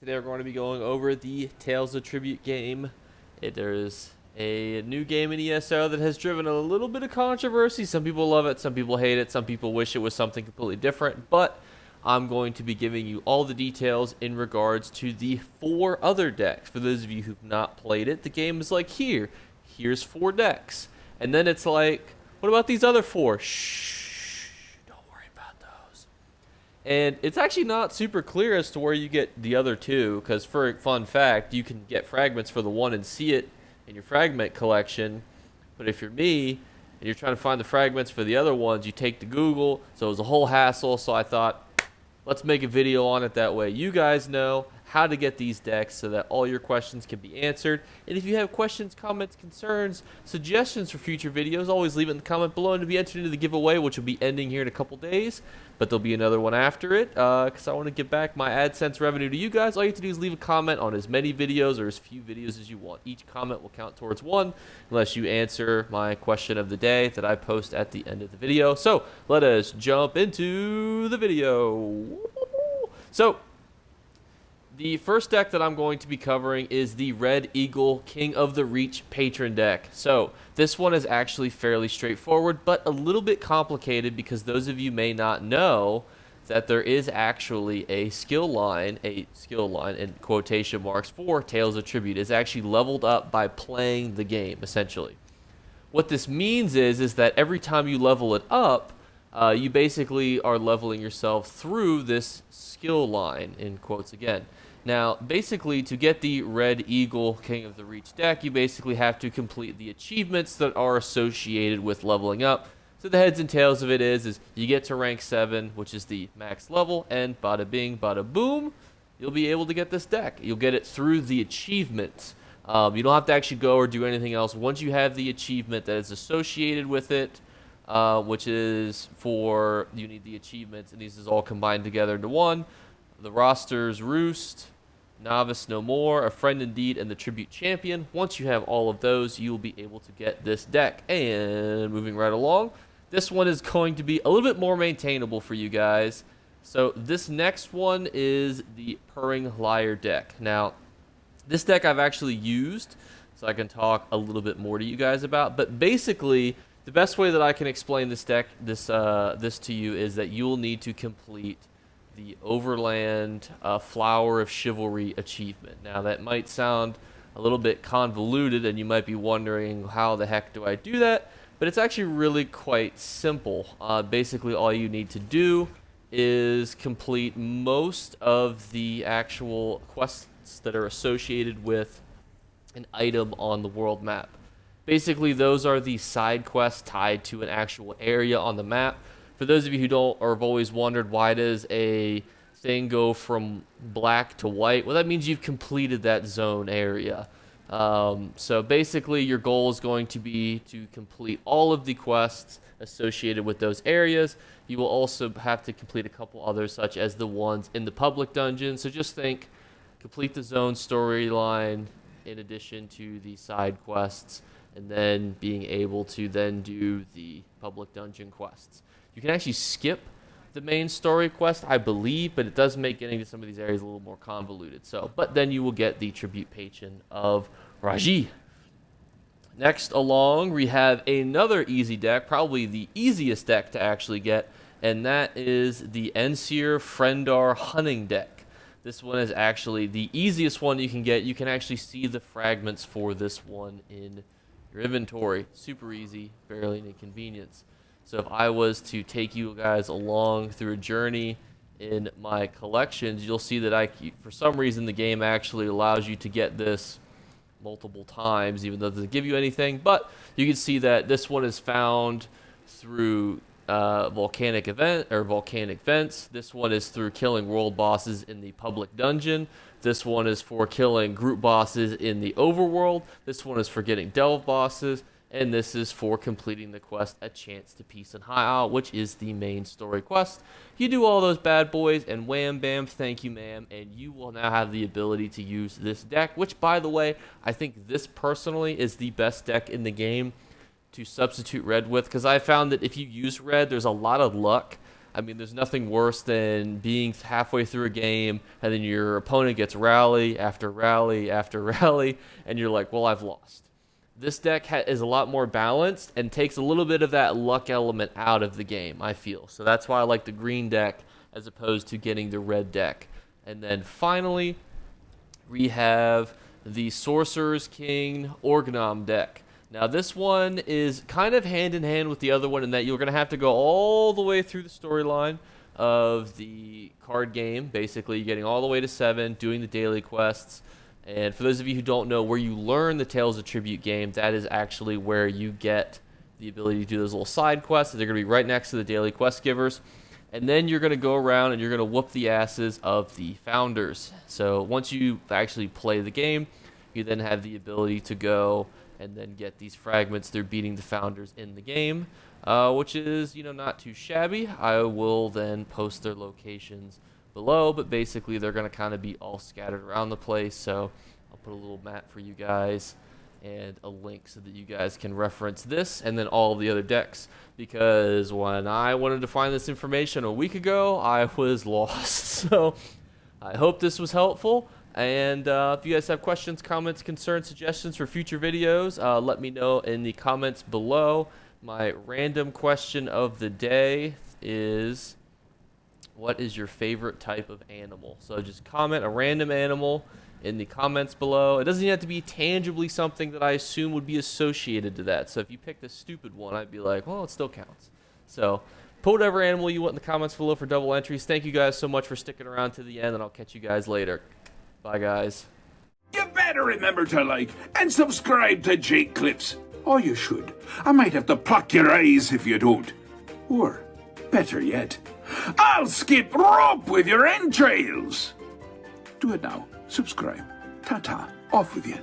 Today we're going to be going over the Tales of Tribute game. There's a new game in ESO that has driven a little bit of controversy. Some people love it, some people hate it, some people wish it was something completely different, but I'm going to be giving you all the details in regards to the 4 other decks. For those of you who've not played it, the game is like here's 4 decks. And then it's like, what about these other 4? Shh, don't worry about those. And it's actually not super clear as to where you get the other 2, because for a fun fact, you can get fragments for the 1 and see it in your fragment collection. But if you're me, and you're trying to find the fragments for the other ones, you take to Google, so it was a whole hassle, so I thought, let's make a video on it, that way you guys know how to get these decks so that all your questions can be answered. And if you have questions, comments, concerns, suggestions for future videos, always leave it in the comment below and to be entered into the giveaway, which will be ending here in a couple days. But there'll be another one after it, because I want to give back my AdSense revenue to you guys. All you have to do is leave a comment on as many videos or as few videos as you want. Each comment will count towards 1, unless you answer my question of the day that I post at the end of the video. So let us jump into the video. So the first deck that I'm going to be covering is the Red Eagle King of the Reach Patron deck. So this one is actually fairly straightforward, but a little bit complicated because those of you may not know that there is actually a skill line in quotation marks for Tales of Tribute. It's actually leveled up by playing the game, essentially. What this means is that every time you level it up, you basically are leveling yourself through this skill line, in quotes again. Now, basically, to get the Red Eagle King of the Reach deck, you basically have to complete the achievements that are associated with leveling up. So the heads and tails of it is you get to rank 7, which is the max level, and bada bing, bada boom, you'll be able to get this deck. You'll get it through the achievements. You don't have to actually go or do anything else. Once you have the achievement that is associated with it, which is for, you need the achievements, and these is all combined together into one. The Roster's Roost, Novice No More, A Friend Indeed, and the Tribute Champion. Once you have all of those, you'll be able to get this deck. And moving right along, this one is going to be a little bit more maintainable for you guys. So this next one is the Purging Liar deck. Now, this deck I've actually used, so I can talk a little bit more to you guys about. But basically, the best way that I can explain this deck, this to you, is that you'll need to complete the Overland Flower of Chivalry achievement. Now, that might sound a little bit convoluted, and you might be wondering, how the heck do I do that? But it's actually really quite simple. Basically, all you need to do is complete most of the actual quests that are associated with an item on the world map. Basically, those are the side quests tied to an actual area on the map. For those of you who don't, or have always wondered, why does a thing go from black to white? Well, that means you've completed that zone area. So basically, your goal is going to be to complete all of the quests associated with those areas. You will also have to complete a couple others, such as the ones in the public dungeon. So just think, complete the zone storyline in addition to the side quests, and then being able to then do the public dungeon quests. You can actually skip the main story quest, I believe, but it does make getting to some of these areas a little more convoluted. So, but then you will get the Tribute Patron of Raji. Next along, we have another easy deck, probably the easiest deck to actually get, and that is the Ensir Frendar Hunting deck. This one is actually the easiest one you can get. You can actually see the fragments for this one in your inventory. Super easy, barely an inconvenience. So if I was to take you guys along through a journey in my collections, you'll see that for some reason, the game actually allows you to get this multiple times, even though it doesn't give you anything. But you can see that this one is found through volcanic vents. This one is through killing world bosses in the public dungeon. This one is for killing group bosses in the overworld. This one is for getting delve bosses. And this is for completing the quest, A Chance to Peace and High Isle, which is the main story quest. You do all those bad boys, and wham bam, thank you ma'am, and you will now have the ability to use this deck, which, by the way, I think this personally is the best deck in the game to substitute red with, because I found that if you use red, there's a lot of luck I mean, there's nothing worse than being halfway through a game and then your opponent gets rally after rally after rally, and you're like, well, I've lost. This deck is a lot more balanced and takes a little bit of that luck element out of the game, I feel. So that's why I like the green deck as opposed to getting the red deck. And then finally, we have the Sorcerer's King Orgnom deck. Now this one is kind of hand in hand with the other one in that you're going to have to go all the way through the storyline of the card game. Basically, you're getting all the way to 7, doing the daily quests. And for those of you who don't know, where you learn the Tales of Tribute game, that is actually where you get the ability to do those little side quests. They're going to be right next to the daily quest givers. And then you're going to go around and you're going to whoop the asses of the founders. So once you actually play the game, you then have the ability to go and then get these fragments through beating the founders in the game, which is, not too shabby. I will then post their locations below, but basically they're going to kind of be all scattered around the place. So I'll put a little map for you guys and a link so that you guys can reference this and then all the other decks, because when I wanted to find this information a week ago, I was lost. So I hope this was helpful, and if you guys have questions, comments, concerns, suggestions for future videos, let me know in the comments below. My random question of the day is, what is your favorite type of animal? So just comment a random animal in the comments below. It doesn't even have to be tangibly something that I assume would be associated to that. So if you picked a stupid one, I'd be like, well, it still counts. So put whatever animal you want in the comments below for double entries. Thank you guys so much for sticking around to the end, and I'll catch you guys later. Bye, guys. You better remember to like and subscribe to Jake Clips. Or you should. I might have to pluck your eyes if you don't. Or, better yet, I'll skip rope with your entrails. Do it now. Subscribe. Ta-ta. Off with you.